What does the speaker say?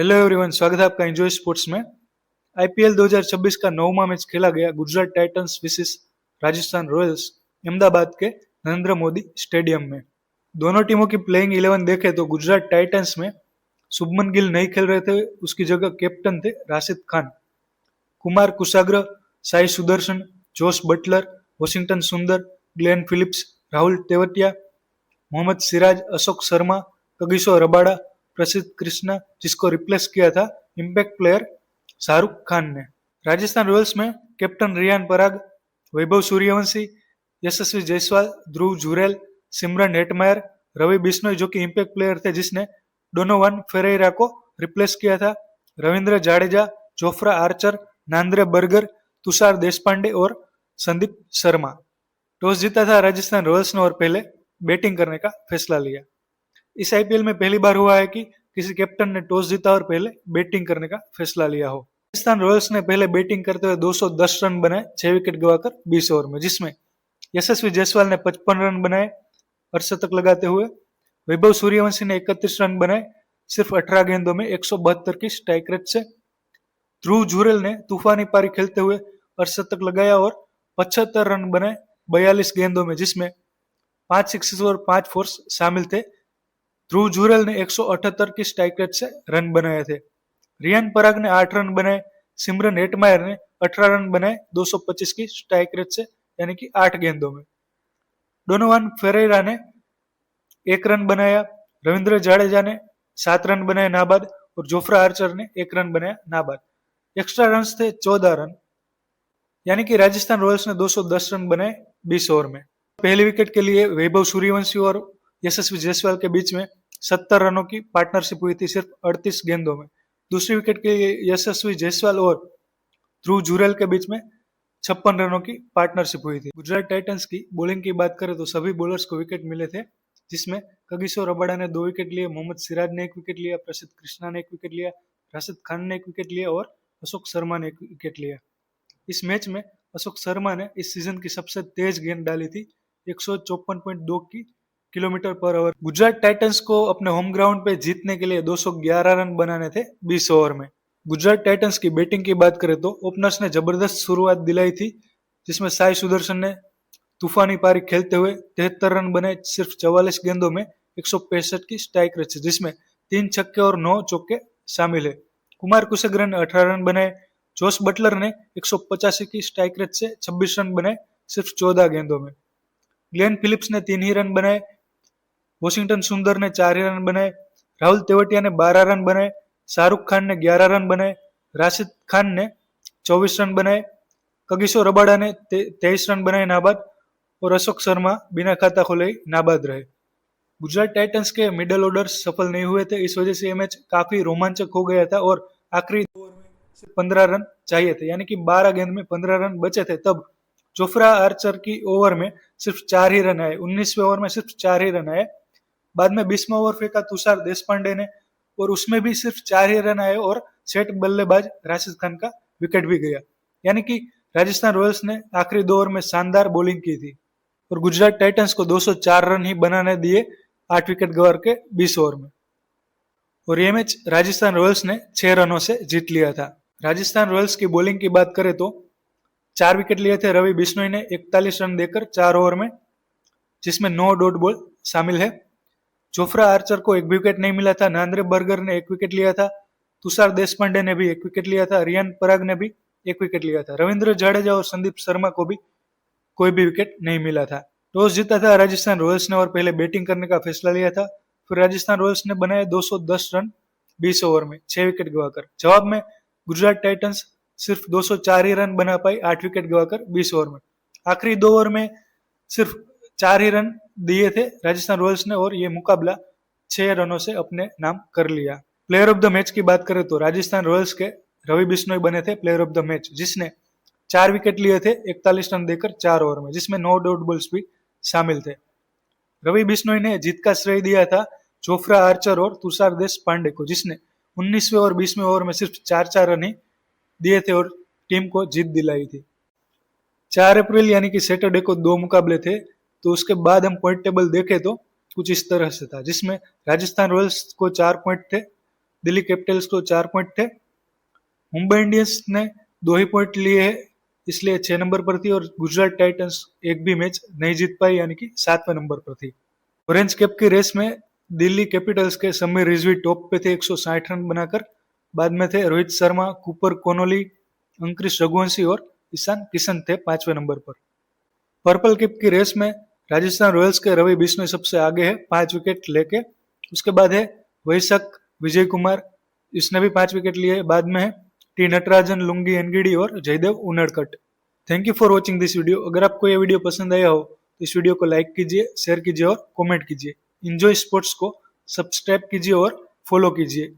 Hello everyone, स्वागत है आपका एंजॉय स्पोर्ट्स में। आईपीएल 2026 का 9वां मैच खेला गया Gujarat Titans versus Rajasthan Royals Ahmedabad के नरेंद्र मोदी स्टेडियम में। दोनों टीमों की प्लेइंग 11 देखें तो गुजरात टाइटंस में शुभमन गिल नहीं खेल रहे थे, उसकी जगह कैप्टन थे Rashid Khan. Kumar कुसाग्र, Sai Sudharsan, Jos Buttler, Washington Sundar, Glenn Phillips, Rahul Tewatia, Mohammed Siraj, Ashok Sharma, Kagiso Rabada, Prasidh Krishna, जिसको रिप्लेस किया था इम्पैक्ट प्लेयर शाहरुख खान ने। राजस्थान रॉयल्स में कैप्टन रियान पराग, वैभव सूर्यवंशी, यशस्वी जायसवाल, ध्रुव जुरेल, सिमरन हेटमायर, रवि बिश्नोई जो कि इम्पैक्ट प्लेयर थे जिसने डोनोवन फेरेरा को रिप्लेस किया था, Ravindra Jadeja, Jofra Archer, Nandre Burger, Tushar Deshpande और संदीप शर्मा। टॉस जीता था राजस्थान रॉयल्स ने और पहले बैटिंग करने का फैसला लिया। इस आईपीएल में पहली बार हुआ है कि किसी कैप्टन ने टॉस जीता और पहले बैटिंग करने का फैसला लिया हो। राजस्थान रॉयल्स ने पहले बैटिंग करते हुए 210 रन बनाए 6 विकेट गवाकर 20 ओवर में, जिसमें यशस्वी जायसवाल ने 55 रन बनाए अर्धशतक लगाते हुए, वैभव सूर्यवंशी ने 31 रन बनाए सिर्फ 18 गेंदों में 172 की स्ट्राइक रेट से, ध्रुव जुरेल ने तूफानी पारी खेलते हुए अर्धशतक लगाया और 75 रन बनाए 42 गेंदों में, जिसमें 5 सिक्सेस और 5 फोर्स शामिल थे। ध्रुव जुरेल ने 178 की स्ट्राइक रेट से रन बनाए थे। रियान पराग ने 8 रन बनाए, सिमरन हेटमायर ने 18 रन बनाए 225 की स्ट्राइक रेट से, यानी कि 8 गेंदों में। डोनोवन फेरेरा ने 1 रन बनाया, रविंद्र जाडेजा ने 7 रन बनाए नाबाद और जोफ्रा आर्चर ने 1 रन बनाया नाबाद। एक्स्ट्रा रन थे 14 रन, यानी कि राजस्थान रॉयल्स ने 210 रन बनाए 20 ओवर में। पहले विकेट के लिए वैभव सूर्यवंशी और यशस्वी जायसवाल के बीच में 70 रनों की पार्टनरशिप हुई थी सिर्फ 38 गेंदों में। दूसरी विकेट के लिए यशस्वी जायसवाल और ध्रुव जुरेल के बीच में 56 रनों की पार्टनरशिप हुई थी। गुजरात टाइटंस की बॉलिंग की बात करें तो सभी बॉलर्स को विकेट मिले थे, जिसमें कगिसो रबाडा ने 2 विकेट लिए, मोहम्मद सिराज ने 1 विकेट लिया, प्रसिद्ध कृष्णा ने 1 विकेट लिया, राशिद खान ने 1 विकेट लिया और अशोक शर्मा ने 1 विकेट लिया। इस मैच में अशोक शर्मा ने इस सीजन की सबसे तेज गेंद डाली थी 154.2 की kilometre per hour. Gujarat Titans को अपने होम ग्राउंड पे जीतने के लिए 211 रन बनाने थे 20 ओवर में। गुजरात टाइटंस की बैटिंग की बात करें तो ओपनर्स ने जबरदस्त शुरुआत दिलाई थी, जिसमें साई सुदर्शन ने तूफानी पारी खेलते हुए 73 रन बनाए सिर्फ 44 गेंदों में 165 की स्ट्राइक रेट से, जिसमें 3 छक्के और 9 चौके शामिल है। कुमार कुसाग्र ने 18 रन बनाए, जोश बटलर ने 185 की स्ट्राइक रेट से 26 रन बनाए सिर्फ 14 गेंदों में। ग्लेन फिलिप्स ने 3 ही रन बनाए, वॉशिंगटन सुंदर ने 4 ही रन बनाए, राहुल तेवतिया ने 12 रन बनाए, शाहरुख खान ने 11 रन बनाए, राशिद खान ने 24 रन बनाए, कगिसो रबाडा ने 23 रन बनाए नाबाद और अशोक शर्मा बिना खाता खोले नाबाद रहे। गुजरात टाइटंस के मिडल ऑर्डर सफल नहीं हुए थे, इस वजह से ये मैच काफी रोमांचक हो गया था और आखिरी ओवर में सिर्फ 15 रन चाहिए थे, यानी कि 12 गेंद में 15 रन बचे थे। तब जोफ्रा आर्चर की ओवर में सिर्फ 4 ही रन आए, 19वें ओवर में सिर्फ 4 ही रन आए। बाद में 20वां ओवर फेंका तुषार देशपांडे ने और उसमें भी सिर्फ 4 ही रन आए और सेट बल्लेबाज राशिद खान का विकेट भी गया, यानी कि राजस्थान रॉयल्स ने आखिरी 2 ओवर में शानदार बॉलिंग की थी और गुजरात टाइटंस को 204 रन ही बनाने दिए 8 विकेट गंवा के 20 ओवर में। और ये मैच राजस्थान रॉयल्स ने 6 रनों से जीत लिया था। राजस्थान रॉयल्स की बॉलिंग की बात करें तो 4 विकेट लिए थे रवि बिश्नोई ने 41 रन देकर 4 ओवर में, जिसमें 9 डॉट बॉल शामिल है। जोफ्रा आर्चर को 1 विकेट नहीं मिला था, नांद्रे बर्गर ने 1 विकेट लिया था, तुषार देशपांडे ने भी 1 विकेट लिया था, रियान पराग ने भी 1 विकेट लिया था, रविंद्र जाडेजा और संदीप शर्मा को भी कोई भी विकेट नहीं मिला था। टॉस जीता था राजस्थान रॉयल्स ने और पहले बैटिंग करने का फैसला लिया था। फिर राजस्थान रॉयल्स ने बनाए 210 रन 20 ओवर में 6 विकेट गवाकर। जवाब में गुजरात टाइटंस सिर्फ 204 ही रन बना पाई 8 विकेट गवाकर 20 ओवर में। आखिरी 2 ओवर में सिर्फ 4 ही रन दिए थे राजस्थान रॉयल्स ने और ये मुकाबला 6 रनों से अपने नाम कर लिया। प्लेयर ऑफ द मैच की बात करें तो राजस्थान रॉयल्स के रवि बिश्नोई बने थे प्लेयर ऑफ द मैच, जिसने 4 विकेट लिए थे 41 रन देकर 4 ओवर में, जिसमें 9 डॉट बॉल्स भी शामिल थे। रवि बिश्नोई ने जीत का श्रेय दिया था जोफ्रा आर्चर और तुषार देशपांडे को, जिसने 19वें और 20वें ओवर में सिर्फ 4-4 रन ही दिए थे और टीम को जीत दिलाई थी। 4 अप्रैल यानी कि सैटरडे को 2 मुकाबले थे, तो उसके बाद हम पॉइंट टेबल देखें तो कुछ इस तरह से था, जिसमें राजस्थान रॉयल्स को 4 पॉइंट थे, दिल्ली कैपिटल्स को 4 पॉइंट थे। मुंबई इंडियंस ने 2 ही पॉइंट लिए हैं, इसलिए 6 नंबर पर थी, और गुजरात टाइटंस एक भी मैच नहीं जीत पाई, यानी कि 7वें नंबर पर थी। ऑरेंज कैप की रेस में दिल्ली कैपिटल्स के समीर रिजवी टॉप पे थे 160 रन बनाकर। बाद में थे रोहित शर्मा, कूपर कोनोली, अंकुरिश रघुवंशी और ईशान किशन थे 5वें नंबर पर। पर्पल कैप की रेस में राजस्थान रॉयल्स के रवि बिश्नोई सबसे आगे है 5 विकेट लेके। उसके बाद है वैशक विजय कुमार, इसने भी 5 विकेट लिए। बाद में है टी नटराजन, लुंगी एनगिडी और Jaydev Unadkat. Thank you for watching this video. अगर आपको यह वीडियो पसंद आया हो तो इस वीडियो को लाइक कीजिए, शेयर कीजिए और कमेंट कीजिए। इंजॉय स्पोर्ट्स को सब्सक्राइब कीजिए और फॉलो कीजिए।